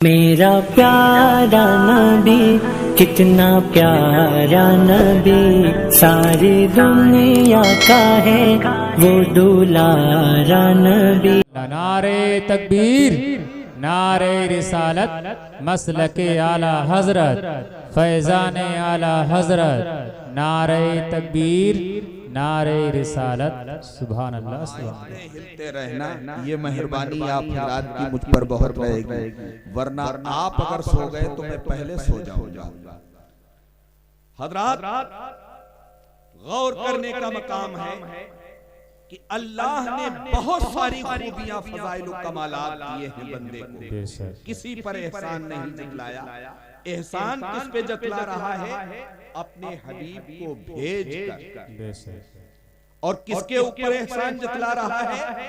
मेरा प्यारा नबी कितना प्यारा नबी, सारी दुनिया का है वो दुलारा नबी। नारे तकबीर, नारे रिसालत, मसलके आला हजरत, फैजान आला हजरत। नारे तकबीर, नारे रिसालत, सुभान अल्लाह सुभान अल्लाह। हिलते रहना, ये मेहरबानी आप हजरात की मुझ पर बहुत रहेगी, वरना आप अगर सो गए तो मैं पहले सो जाऊंगा। हजरात, गौर करने का मकाम है कि अल्लाह ने बहुत सारी खूबियां, फज़ाइल व कमालात दिए हैं बंदे को, किसी पर एहसान नहीं जतलाया। एहसान किस पे जतला रहा है? अपने हबीब को भेज कर। और किसके ऊपर एहसान जतला रहा है?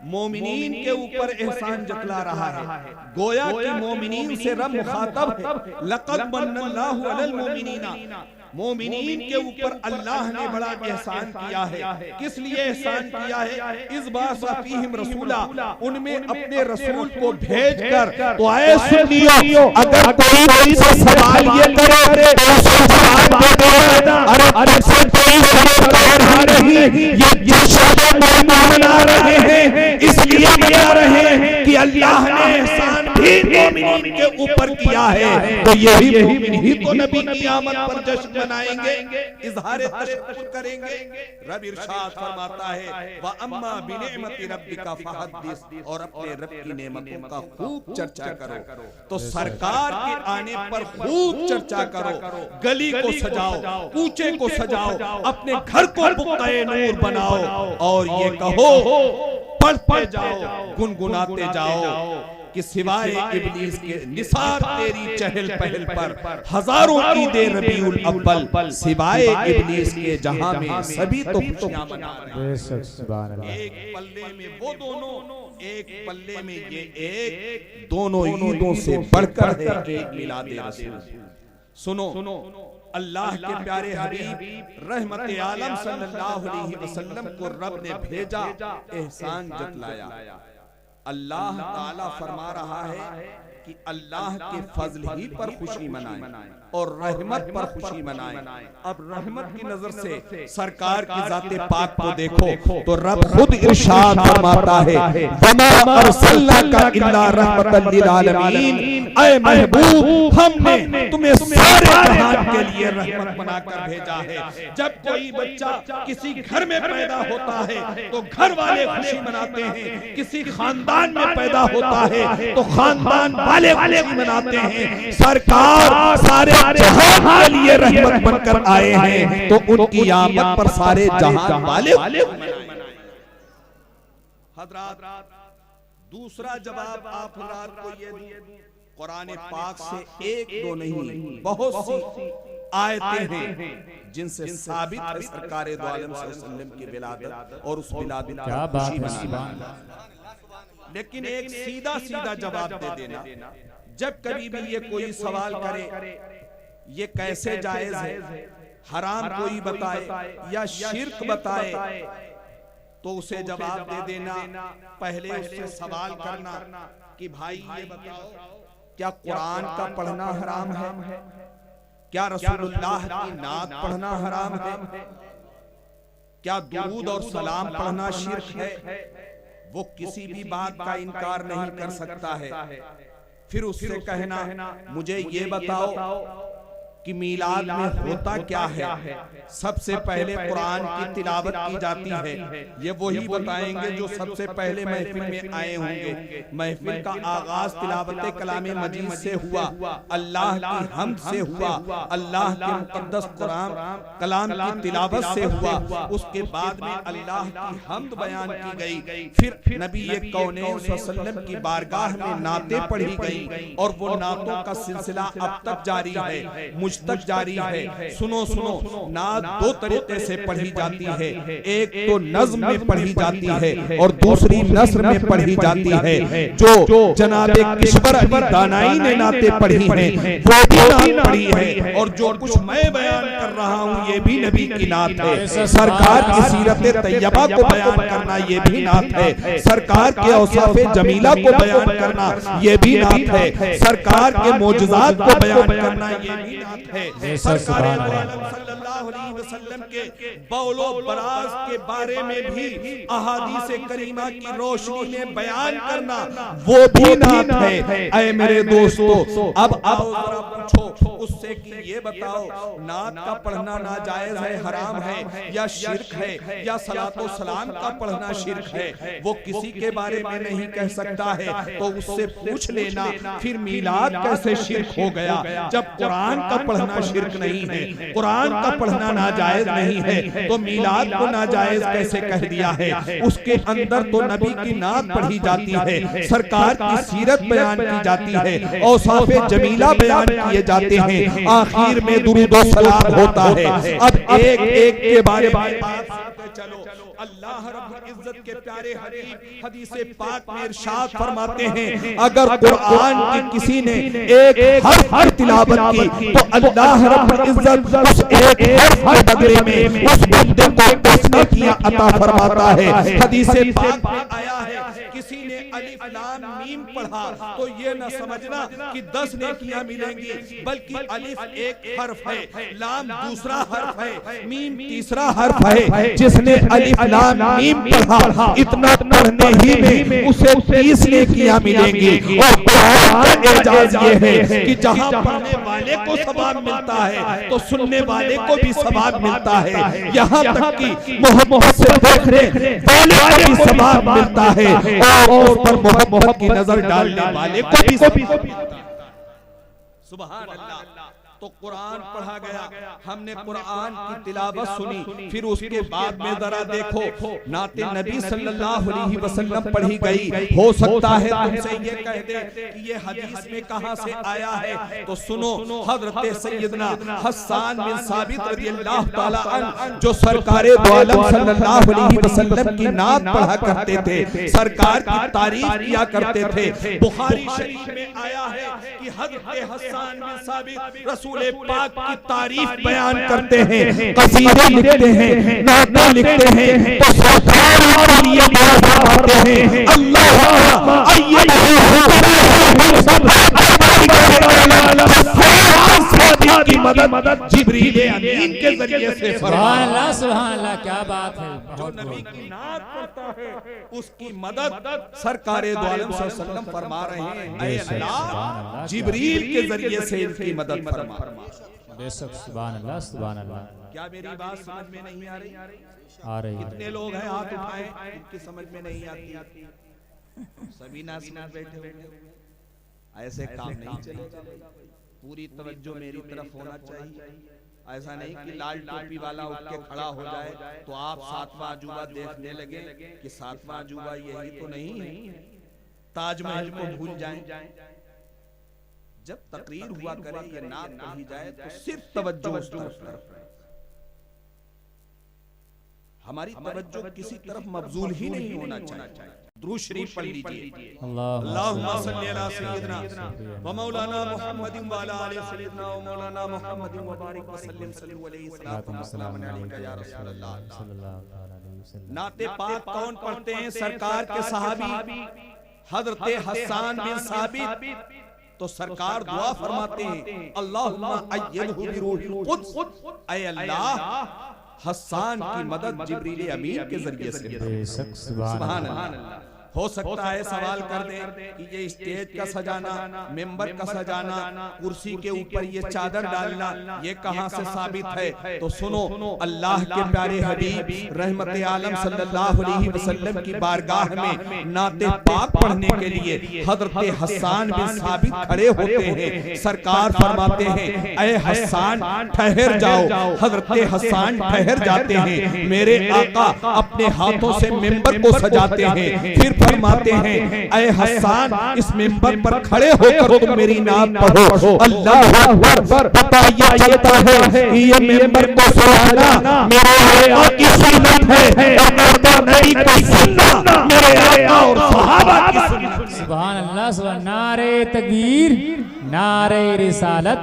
मोमिनीन के ऊपर एहसान जतला रहा है। गोया कि मोमिनीन से रब मुखातब है, लक़द मन्नल्लाहु अलल मोमिनीना। मोमिनीन के ऊपर अल्लाह ने बड़ा एहसान किया है। किस लिए एहसान किया है? इस बात फीहिम रसूला, उनमें अपने रसूल को भेजकर। तो आए सुनियो, अगर कोई से सवाल ये करे तो उसको जवाब दे देना। अरे से कोई सवाल नहीं, ये जश्न मना रहे हैं, इसलिए मना रहे हैं कि अल्लाह ने एहसान भी मोमिनीन के ऊपर किया है। तो यही मोमिन ही तो नबी क़यामत पर जश्न मनाएंगे, इज़हार तशक्कुर करेंगे। रब इरशाद फरमाता है, व अम्मा बिनिअमति रब्बिका फहद्दिस, और अपने रब की नेमतों का खूब चर्चा करो। तो सरकार के आने पर खूब चर्चा करो, गली को सजाओ, कूचे को सजाओ, अपने घर को बुक़्क़ाए नूर बनाओ, और ये कहो, पढ़ते जाओ, गुनगुनाते जाओ कि सिवाय इब्लीस के निसार तेरी चहल पहल पर हजारों की दे रबीउल अव्वल, सिवाय इब्लीस के जहां में सभी तो खुशियां मना रहे हैं। एक पल्ले में वो दोनों, एक पल्ले में ये एक, दोनों ईदों से बढ़कर है एक मिलादे रसूल। सुनो, अल्लाह के प्यारे हबीब रहमत आलम सल्लल्लाहु अलैहि वसल्लम को रब ने भेजा, एहसान जतलाया। अल्लाह ताला फरमा रहा है कि अल्लाह के फजल ही पर खुशी मनाएं और रहमत पर खुशी मनाएं। अब रहमत की नजर से सरकार की जाते पाक को देखो तो रब खुद इरशाद फरमाता है, वमा अरसलनाका इल्ला रहमतल लिल आलमीन। ऐ महबूब, हमने तुम्हें सारे जहान के लिए रहमत बनाकर भेजा है। जब कोई बच्चा किसी घर में पैदा होता है तो घर वाले खुशी मनाते हैं, किसी खानदान में पैदा होता है तो खानदान वाले खुशी मनाते हैं। सरकार सारे जहां के लिए रहमत बनकर आए हैं, तो उनकी आमद पर सारे जहां वाले हजरात। दूसरा जवाब आप हजरात को ये दूं, कुरान पाक से एक दो नहीं बहुत सी आयतें हैं जिनसे साबित है सरकार दो आलम सल्लल्लाहु अलैहि वसल्लम की विलादत और उस विलादत क्या बात है। लेकिन एक सीधा सीधा जवाब दे देना, जब कभी भी ये कोई सवाल करे ये कैसे जायज है, हराम कोई बताए या शिर्क बताए, तो उसे जवाब दे देना। पहले उससे सवाल करना कि भाई ये बताओ, क्या कुरान का पढ़ना हराम है? क्या रसूलुल्लाह की नात पढ़ना हराम है? क्या दुरूद और सलाम पढ़ना शिर्क है? वो किसी भी बात का इनकार नहीं कर सकता है। फिर उससे कहना, मुझे ये बताओ कि मीलाद में होता क्या है? सबसे पहले कुरान की तिलावत की जाती है। ये वही बताएंगे जो सबसे पहले महफिल में आए होंगे। महफिल का आगाज तिलावत कलामे मजीद से हुआ, अल्लाह की हमद से हुआ, अल्लाह के मुकद्दस कुरान कलाम की तिलावत से हुआ। उसके बाद में अल्लाह की हमद बयान की गई। फिर नबी कौनैन सल्लल्लाहु अलैहि वसल्लम की बारगाह में नाते पढ़ी गई और वो नातों का सिलसिला अब तक जारी है। मुझ तक जारी है। सुनो सुनो, नात दो तरीके से पढ़ी जाती है, एक तो नज़्म में पढ़ी जाती है और दूसरी नस्र में पढ़ी जाती है। जो जनाबे किशवर अली दानाई ने नाते पढ़ी हैं वो भी नात पढ़ी है, और जो कुछ मैं बयान कर रहा हूँ ये भी नबी की नात है। सरकार की सीरत तैयबा को बयान करना ये भी नात है, सरकार के औसाफे जमीला को बयान करना ये भी नात है, सरकार के मोजज़ात को बयान करना ये भी नात है, सरकार सल्लल्लाहु अलैहि वसल्लम के बौलो बराज के बारे में भी अहादीस करीमा की रोशनी में बयान करना वो भी नात है। ऐ मेरे दोस्तों, अब पूछो उससे कि ये बताओ नात का पढ़ना नाजायज है, हराम है या शिर्क है, या सलातो सलाम का पढ़ना शिर्क है, वो किसी के बारे में नहीं कह सकता है। तो उससे पूछ लेना फिर मीलाद कैसे शिर्क हो गया, जब कुरान का पढ़ना शिर्क नहीं है, कुरान का पढ़ना नाजायज नहीं है, तो मीलाद को नाजायज कैसे कह दिया है। उसके अंदर तो नबी की नात पढ़ी जाती है, सरकार की सीरत बयान की जाती है, औसाफे जमीला बयान किए जाते हैं, आखिर में दुरूद व सलाम होता है। अब एक एक के बारे में बात करते चलो। अल्लाह रब्बुल इज्जत के प्यारे हबीब हदीसे पाक में इरशाद फरमाते हैं, अगर कुरान की किसी ने एक हर्फ की तिलावत की तो अल्लाह रब्बुल इज्जत उस एक हर्फ के बदले में उस बंदे को 10 नेकियां अता फरमाता है। हदीसे पाक में आया है, किसी ने अलिफ लाम मीम पढ़ा तो ये न समझना कि 10 नेकियां मिलेंगी, बल्कि अलिफ एक हर्फ है, लाम दूसरा हर्फ है, मीम तीसरा हर्फ है। जिसने अलिफ लाम मीम पढ़ा इतना पढ़ने ही में उसे 30 नेकियां मिलेंगी। और कुरान का एजाज ये है कि जहां पढ़ने वाले को सवाब मिलता है तो सुनने वाले को भी सवाब मिलता है, यहाँ तक कि मोहब्बत से देखने वाले को भी सवाब मिलता है और उस पर मोहब्बत की नजर डालने वाले को भी मिलता है। सुभान अल्लाह। तो कुरान पढ़ा गया, हमने कुरान की तिलावत सुनी, फिर उसके बाद में जरा देखो नाते नबी सल्लल्लाहु अलैहि वसल्लम पढ़ी गई। हो सकता है तुमसे ये कह दे कि ये हदीस में कहां से आया है, तो सुनो, हजरत सैयदना हसन बिन साबित रज़ियल्लाहु ताला अन्हु जो सरकारे दो आलम सल्लल्लाहु अलैहि वसल्लम की नात पढ़ा करते थे, सरकार की तारीफ किया करते थे। बुखारी शरीफ में आया है कि हजरत हसन बिन साबित रसूल पाक की तारीफ बयान करते हैं, कसीदे लिखते हैं, नाते लिखते हैं, तो सरकार के लिए फरमाते हैं, अल्लाह की मदद जिब्रील अमीन के जरिए से। सुभान अल्लाह, सुभान अल्लाह, क्या बात है। जो नबी की नात पढ़ता है उसकी मदद सरकारे दो आलम सल्लल्लाहु अलैहि वसल्लम फरमा रहे हैं, ऐ अल्लाह जिब्रील के जरिए से इनकी मदद फरमा। बेशक, सुभान अल्लाह, सुभान अल्लाह। क्या मेरी बात समझ में नहीं आ रही? आ रही है। कितने लोग हैं हाथ उठाएं इनकी समझ में नहीं आती? सभी ना समझ बैठे होंगे। ऐसे काम नहीं चलेगा, पूरी तवज्जो मेरी तरफ होना चाहिए। ऐसा नहीं कि लाल टोपी वाला उठ के खड़ा हो जाए तो आप 7वां अजूबा देखने लगे कि 7वां अजूबा यही तो नहीं है, ताजमहल को भूल जाएं। जब तकरीर हुआ करे या नात पढ़ी जाए तो सिर्फ तवज्जो उस तरफ रहे, हमारी तवज्जो किसी तरफ मबजूल ही नहीं होना चाहिए। दुरूद शरीफ पढ़ लीजिए, अल्लाहुम्मा सल्ली अला सय्यिदना व मौलाना मुहम्मदिन व अला आलि सय्यिदना व मौलाना मुहम्मदिन व बारिक व सल्लिम सल्लल्लाहु अलैहि वसल्लम अलैका या रसूलल्लाह सल्लल्लाहु अलैहि वसल्लम। नाते पाक कौन पढ़ते हैं? सरकार के सहाबी हजरत हसन बिन साबित। तो सरकार दुआ फरमाते हैं, अल्लाहुम्मा अय्यदहु बिरूहिल कुद्स, ऐ अल्लाह हसन की मदद जिब्रील अमीन के जरिए से। सुभान अल्लाह। हो सकता है सवाल कर दे कि ये स्टेज का सजाना, मेंबर का सजाना, कुर्सी के ऊपर ये चादर डालना, ये कहां से साबित है? तो सुनो, अल्लाह के प्यारे हबीब रहमत आलम सल्लल्लाहु अलैहि वसल्लम की बारगाह में नाते पाक पढ़ने के लिए हजरत हसन बिन साबित खड़े होते हैं। सरकार फरमाते हैं, ऐ हसन ठहर जाओ। हजरत हसन ठहर जाते हैं। मेरे आका अपने हाथों से मेंबर को सजाते हैं, फिर फरमाते हैं, ऐ हसन इस मिंबर पर खड़े होकर तुम मेरी नाम पढ़ो। अल्लाह अकबर। पता ये चलता है कि ये मिंबर को सुहाना मेरे आका की सुन्नत है और नबी की सुन्नत मेरे आका और सहाबा की सुन्नत। सुभान अल्लाह। सुभान। नारे तकबीर, नारे रिसालत,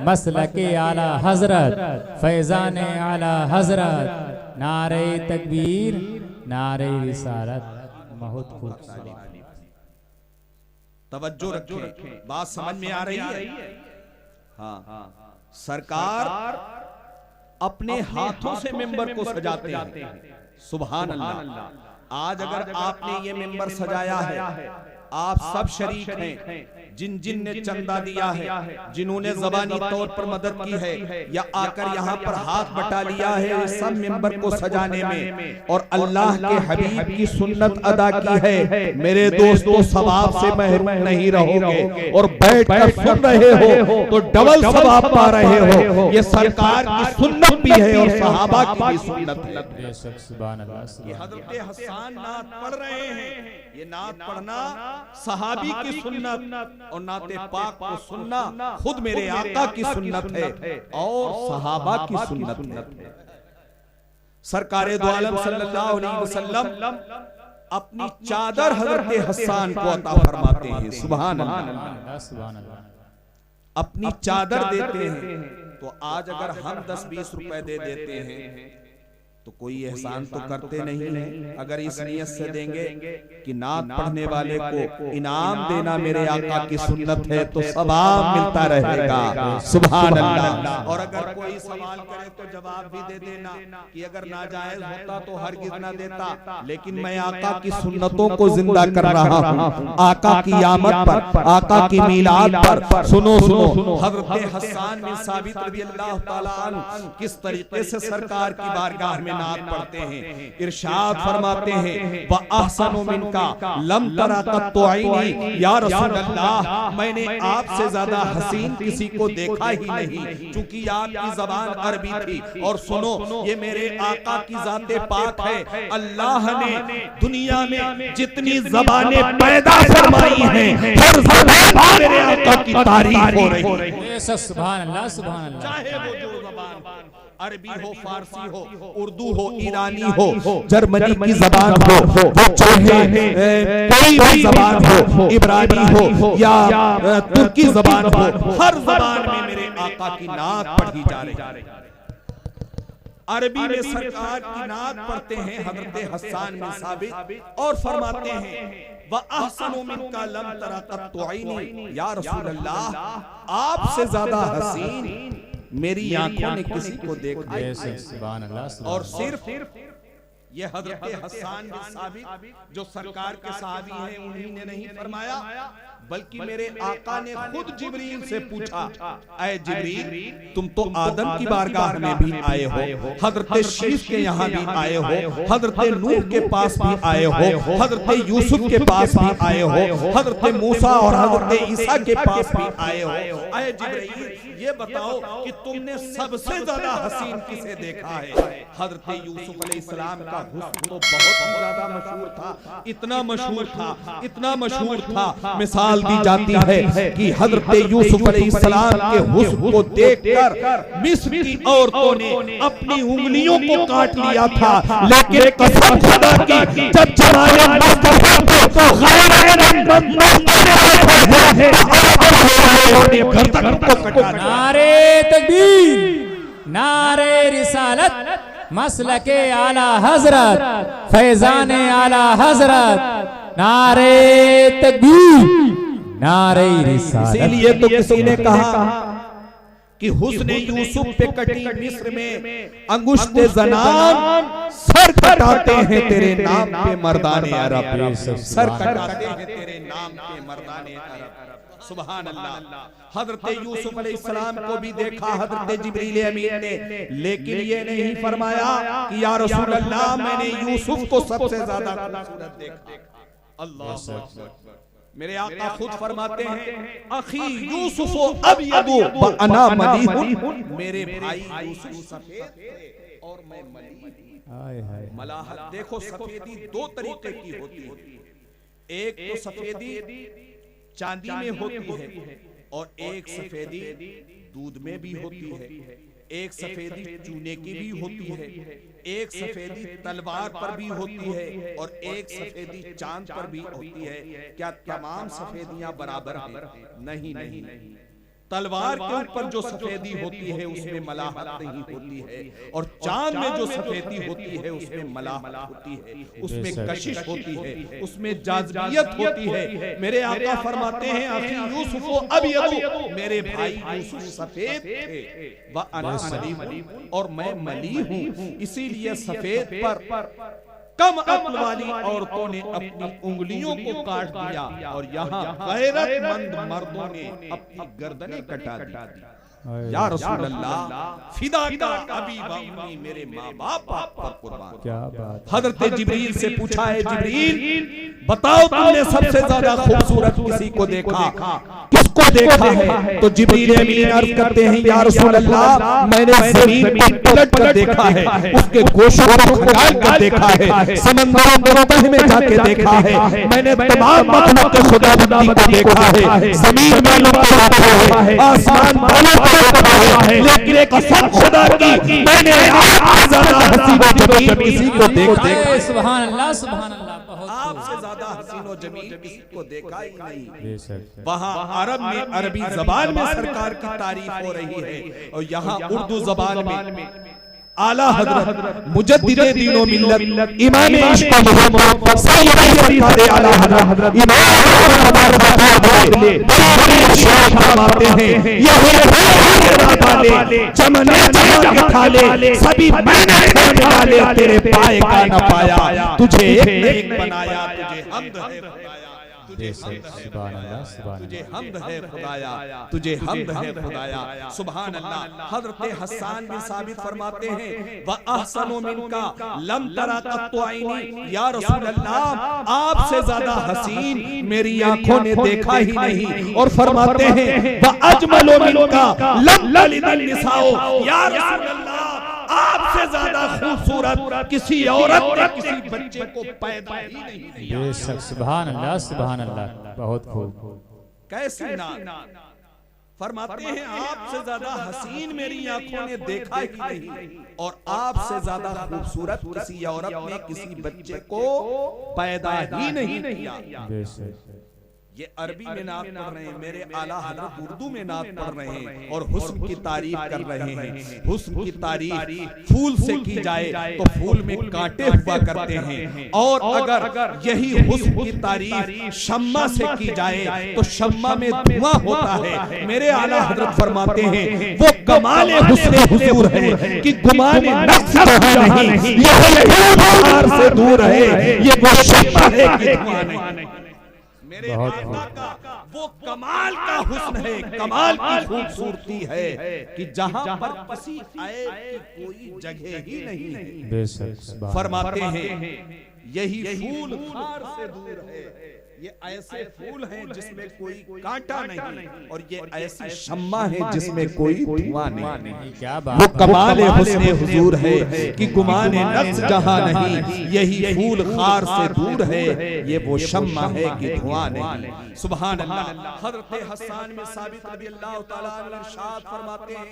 मसलके आला हजरत, फैजान आला हजरत, नारे तकबीर, नारे रिसालत। बहुत खूब। तवज्जो रखें, बात समझ में आ रही है? हाँ, सरकार अपने हाथों से मिंबर को सजाते हैं। सुभान अल्लाह। आज अगर आपने ये मिंबर सजाया है, आप सब शरीक हैं। जिन जिन ने चंदा दिया है, जिन्होंने ज़बानी तौर पर मदद की है या आकर यहाँ पर हाथ बटा लिया है सब मिंबर को सजाने में, और अल्लाह के हबीब की सुन्नत अदा की है, मेरे दोस्तों सवाब से महरूम नहीं रहोगे। और बैठ कर सुन रहे हो तो डबल सवाब पा रहे हो। ये सरकार की सुन्नत भी है और सहाबा की भी सुन्नत है। सुभान अल्लाह। ये हज़रत हसन नात पढ़ रहे हैं। ये नात पढ़ना सहाबी की सुन्नत और नाते पाक को सुनना खुद मेरे आका की सुन्नत है और सहाबा की सुन्नत है। सरकार दो आलम सल्लल्लाहु अलैहि वसल्लम अपनी चादर हज़रत हसन को अता फरमाते हैं। सुभान अल्लाह। सुभान अल्लाह। अपनी चादर देते हैं। तो आज अगर हम 10-20 रुपए दे देते हैं तो कोई एहसान तो करते नहीं है। अगर इस नियत से देंगे कि नात पढ़ने वाले को इनाम देना मेरे आका की सुन्नत है तो सवाब मिलता रहेगा। सुभान अल्लाह। और अगर कोई सवाल करे तो जवाब भी दे देना कि अगर नाजायज होता तो हरगिज़ ना देता, लेकिन मैं आका की सुन्नतों को जिंदा कर रहा हूँ। आका की आमद पर, आका की मीलाद पर सुनो सुनो हज़रत हसन बिन साबित रज़ियल्लाहु ताला अन्हु किस तरीके से सरकार की बारगाह में नात पढ़ते हैं। इरशाद फरमाते हैं, व अहसनु मिनका लम तरा कत्तु ऐनी, या रसूल अल्लाह मैंने आपसे ज्यादा हसीन किसी को देखा ही नहीं, चूंकि आपकी जबान अरबी थी। और सुनो, ये मेरे आका की जाते पाक है। अल्लाह ने दुनिया में जितनी जबानें पैदा फरमाई हैं, हर जबान पर मेरे आका की तारीफ हो रही है। सुभान अल्लाह। सुभान अल्लाह। चाहे वो जो जबान अरबी हो, फारसी हो, उर्दू हो, ईरानी हो, जर्मनी की जबान हो, वो चाहे कोई भी जबान हो, इब्रानी हो या तुर्की जबान हो, हर जबान में मेरे आका की नात पढ़ी जा रही है। अरबी में सरकार की नात पढ़ते हैं हज़रत हसन बिन साबित और फरमाते हैं, व अहसनु मिनका लम तरा कत्तु ऐनी, या रसूल अल्लाह आपसे ज्यादा हसीन मेरी आंखों ने किसी को देखा नहीं। और सिर्फ ये हज़रत हसन बिन साबित जो सरकार के सहाबी हैं उन्हीं ने नहीं फरमाया, बल्कि मेरे आका ने खुद जिब्रील से पूछा, ऐ जिब्रील तुम तो आदम की बारगाह में भी आए हो, हज़रत शीश के यहाँ भी आए हो, हज़रत नूह के पास भी आए हो, हज़रत यूसुफ के पास भी आए हो, हज़रत मूसा और हज़रत ईसा के पास भी आए हो। ऐ जिब्रील ये बताओ कि तुमने सबसे ज्यादा हसीन किसे देखा है? हज़रत यूसुफ अलैहिस्सलाम का हुस्न तो बहुत ही ज्यादा मशहूर था, इतना मशहूर था, इतना मशहूर था। मिसाल दी जाती है कि हज़रत यूसुफ अलैहिस्सलाम के हुस्न को देखकर मिस्र की औरतों ने अपनी उंगलियों को काट लिया था, लेकिन कसम खुदा की जब जमाने मुस्तफा को नारे तकबीर, नारे रिसालत, मसलके आला हजरत, फैजान आला हजरत, नारे तकबीर, नारे रिसालत। इसीलिए तो किसी ने कहा कि हुस्न यूसुफ पे कटी मिस्र में अंगुश्ते ज़नान सर कटाते हैं तेरे नाम पे मर्दाने अरब, सर कटाते हैं तेरे नाम पे मर्दाने अरब। सुभान अल्लाह। हज़रत यूसुफ अलैहिस्सलाम को भी देखा हज़रत जिब्रील अमीन ने, लेकिन ये नहीं फरमाया कि या रसूल अल्लाह मैंने यूसुफ को सबसे ज्यादा खूबसूरत देखा। अल्लाह मेरे आका खुद फरमाते हैं, अखी यूसुफ अबयदु व अना मलीहुन, मेरे भाई यूसुफ सफेद थे और मैं मलीह। मलाहत देखो, सफेदी दो तरीके की होती है। एक तो सफेदी चांदी में होती है और एक सफेदी दूध में भी होती है, एक सफेदी चूने की भी होती है, एक सफेदी तलवार पर भी होती है और एक सफेदी चांद पर भी होती है। क्या तमाम सफेदियां बराबर हैं? नहीं नहीं। तलवार के ऊपर जो सफेदी होती है उसमें मलाहत नहीं होती है और चांद में जो सफेदी होती है उसमें मलाहत होती है, उसमें कशिश होती है, उसमें जाज़बियत होती है। मेरे आका फरमाते हैं अखी यूसुफ अबयदु, मेरे भाई यूसुफ सफेद थे, व अना मलीह, और मैं मलीह हूं। इसीलिए सफेद पर कम अक्ल वाली औरतों ने अपनी उंगलियों को काट दिया और यहाँ गैरतमंद मर्दों ने अपनी गर्दनें कटा दी। या रसूल अल्लाह, फिदा का अबी व उम्मी, मेरे माँ बाप पर कुर्बान। क्या बात। हजरत जिब्रील से पूछा है, जिब्रील बताओ तुमने सबसे ज्यादा खूबसूरत किसी को देखा, किसको देखा है? तो जिब्रील अमीन अर्ज करते हैं, या रसूल अल्लाह, मैंने जमीन पर पलट कर देखा है, उसके गोशों को खंगाल कर देखा है, समंदरों के तह में जाके देखा है, मैंने तमाम मखलूक के खुदाबंदी को देखा है, जमीन मालूम करता है, आसमान मालूम करता है, लेकिन एक कसम खुदा की, मैंने आपसे ज्यादा हसीन व जमील किसी को देखा। सुभान अल्लाह, सुभान अल्लाह। आपसे ज्यादा हसीन व जमील किसी को देखा ही नहीं। वहाँ अरब में अरबी जबान में सरकार की तारीफ हो रही है और यहाँ उर्दू जबान में आला हजरत मुजद्दिदे दीनो मिल्लत इमाम इश्क व मोहब्बत सैयद सरकार आला हजरत इमाम ले शेख फरमाते हैं, यही वाले चमने चमन के थाले सभी मैंने खाने वाले, तेरे पाए का न पाया, तुझे एक बनाया, तुझे हम्द है खुदाया, तुझे हम्द है खुदाया, तुझे हम्द है खुदाया। सुभान अल्लाह। हजरत हसन बिन साबित फरमाते हैं, व अहसनु मिनका लम तरा कत्तु आईनी, या रसूल अल्लाह, आपसे ज्यादा हसीन मेरी आंखों ने देखा ही नहीं। और फरमाते हैं, व अजमलु मिनका लम तलिदन निसाओ, या रसूल अल्लाह, आपसे ज्यादा खूबसूरत किसी औरत ने किसी बच्चे को पैदा ही नहीं किया। बेशक। सुभान अल्लाह, सुभान अल्लाह। बहुत खूब। कैसी ना फरमाते हैं, आपसे ज्यादा हसीन मेरी आंखों ने देखा ही नहीं और आपसे ज्यादा खूबसूरत किसी औरत ने किसी बच्चे को पैदा ही नहीं किया। ये अरबी में नात पढ़ रहे हैं, मेरे आला हजरत उर्दू में नात पढ़ रहे हैं और हुस्न की तारीफ कर रहे हैं। हुस्न की तारीफ फूल से की जाए तो फूल में कांटे हुआ करते हैं, और अगर यही हुस्न की तारीफ शम्मा से की जाए तो शम्मा में धुआं होता है। मेरे आला हजरत फरमाते हैं, वो कमाल हुस्न हुजूर है कि गुमाने नफ्स जहां नहीं, ये से दूर है, ये वो शम्मा है कि धुआं नहीं। मेरे आका का वो कमाल का हुस्न है, कमाल की खूबसूरती है कि जहां पर किसी ऐब की कोई जगह ही नहीं है। फरमाते हैं, यही फूल खार से दूर है, ये ऐसे फूल हैं जिसमें कोई कांटा नहीं और ये ऐसी शम्मा है जिसमें कोई धुआं नहीं। क्या बात। वो कमाल हुस्न हुजूर है कि गुमाने नफ्स जहां नहीं, यही फूल खार से दूर है, ये वो शम्मा है कि धुआं नहीं। सुभान अल्लाह। हज़रत हसन में साबित रज़ी अल्लाह तआला अन्हु इरशाद फरमाते हैं,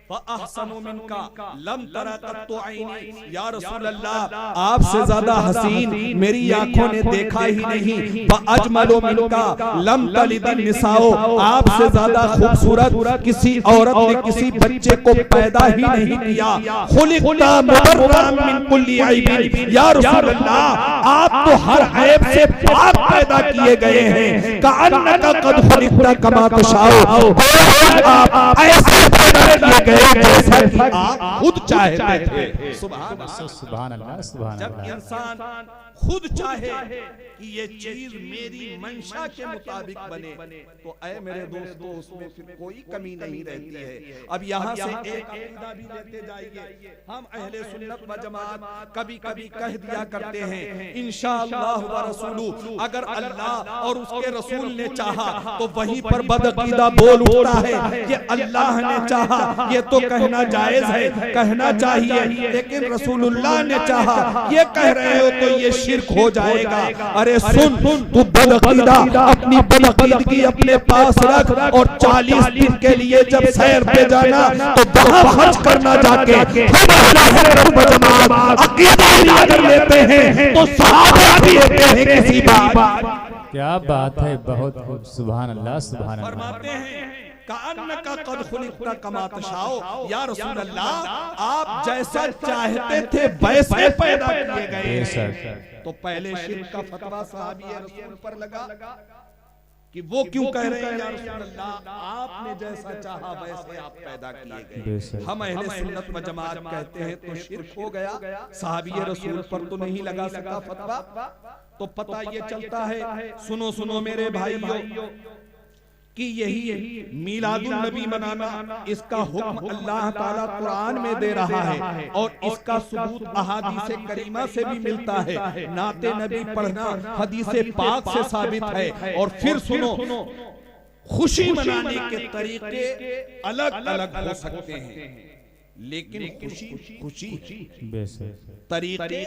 फ़अहसनु मिनका लम तरा कत्तु आईनी, या रसूल अल्लाह, आपसे ज्यादा हसीन मेरी आंखों ने देखा ही नहीं। फ़अजमलु मिनका लम तलिदिन निसाओ, आपसे ज्यादा खूबसूरत किसी औरत ने किसी बच्चे को पैदा ही नहीं किया। खुलिक़ता मुबर्रअन मिन कुल्ली ऐबिन, या रसूल अल्लाह, आप तो हर ऐब से पाक पैदा किए गए हैं। कअन्नका कद खुलिक़ता कमा तशाओ, आप ऐसे पैदा किए गए जैसा कि आप खुद चाहते थे। सुभान अल्लाह, सुभान अल्लाह। जब इंसान खुद चाहे कि ये चीज मेरी मंशा के मुताबिक बने तो ऐ मेरे दोस्तों उसमें फिर कोई कमी नहीं रहती है। अब यहाँ से एक अकीदा भी लेते जाइए। हम अहले सुन्नत व जमात कभी कभी कह दिया करते हैं, इंशाअल्लाह व रसूलु, अगर अल्लाह और उसके रसूल ने चाहा तो वहीं पर बदअकीदा बोल उठता है, ये अल्लाह ने चाहा, ये तो कहना जायज है, कहना चाहिए, लेकिन रसूलुल्लाह ने चाहा ये कह रहे हो तो ये शिर्क हो जाएगा। अरे सुन, तू बदअकीदा अपनी बदअकीदगी अपने पास रख और 40 दिन के लिए जब सैर पे जाना तो वहां हज करना जाके अकीदा कर लेते हैं तो सहाबा भी लेते हैं किसी बात। क्या बात है, बहुत खूब, सुभान अल्लाह सुभान अल्लाह। फरमाते हैं कान्नका कद खुलिक़ता कमा तशाओ, या रसूल अल्लाह आप जैसा चाहते थे वैसे पैदा किए गए। तो पहले शिर्क का फतवा सहाबी रसूल पर लगा कि वो क्यों कह रहे हैं या रसूल अल्लाह आपने जैसा चाहा वैसे आप पैदा किए गए। हम अहले सुन्नत व जमात कहते हैं तो शिर्क हो गया, सहाबी रसूल पर तो नहीं लगा सका फतवा। तो पता ये चलता है, सुनो सुनो मेरे भाइयों, कि यही मीलादुन नबी मनाना इसका हुक्म अल्लाह ताला कुरान में दे रहा है और इसका सबूत अहादीसे करीमा से भी मिलता है। नाते नबी पढ़ना हदीसे पाक से साबित है। और फिर सुनो, खुशी मनाने के तरीके अलग अलग हो सकते हैं, लेकिन खुशी तरीके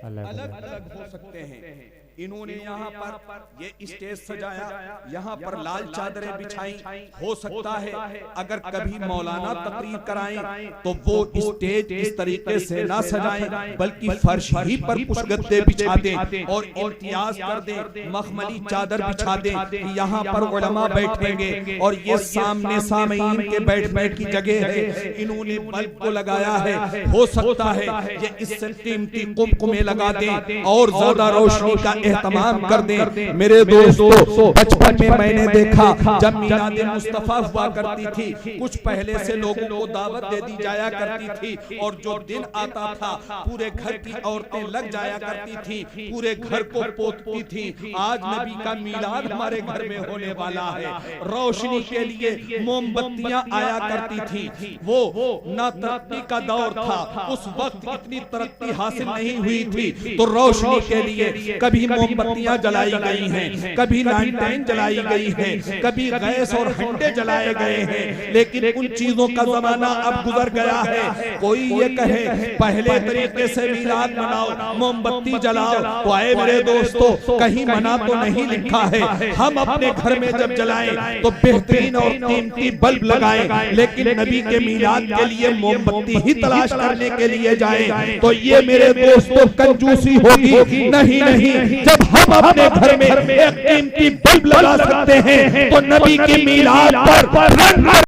अलग अलग हो सकते हैं। इन्होंने यहाँ पर ये स्टेज सजाया, यहाँ पर लाल चादरें बिछाई। हो सकता है अगर कभी मौलाना तकरीर कराएं तो वो स्टेज इस तरीके से ना सजाएं, बल्कि फर्श ही पर कुछ गद्दे बिछा दें और इम्तियाज कर दें, मखमली चादर बिछा दें, यहाँ पर उलमा बैठेंगे और ये सामने सामईन के बैठने की जगह है। इन्होंने बल्ब को लगाया है, हो सकता है ये इससे कीमती कुमकुमे लगा दें और ज्यादा रोशनी का एहतमाम कर दें। मेरे दोस्तों, बचपन में मैंने देखा जब मीलाद मुस्तफा हुआ करती थी, कुछ पहले से लोगों को दावत दे दी जाया करती थी और जो दिन आता था पूरे घर की औरतें लग जाया करती थी, पूरे घर को पोतती थी। आज नबी का मीलाद हमारे घर में होने वाला है। रोशनी के लिए मोमबत्तियां आया करती थी। वो ना तरक्की का दौर था, उस वक्त इतनी तरक्की हासिल नहीं हुई थी, तो रोशनी के लिए कभी मोमबत्तियां जलाई गई हैं, कभी लालटेन जलाई गई है, कभी गैस और हंडे जलाए गए हैं। लेकिन उन चीजों का जमाना अब गुजर गया है। कोई ये कहे पहले तरीके से मीलाद मनाओ, मोमबत्ती जलाओ, तो आए मेरे दोस्तों, कहीं मना तो नहीं लिखा है। हम अपने घर में जब जलाएं तो बेहतरीन और कीमती बल्ब लगाएं, लेकिन नबी के मीलाद के लिए मोमबत्ती ही तलाश करने के लिए जाएं तो ये मेरे दोस्तों कंजूसी होगी। नहीं नहीं, जब हम अपने घर में एक कीमती बल्ब लगा सकते हैं तो नबी की मीलाद पर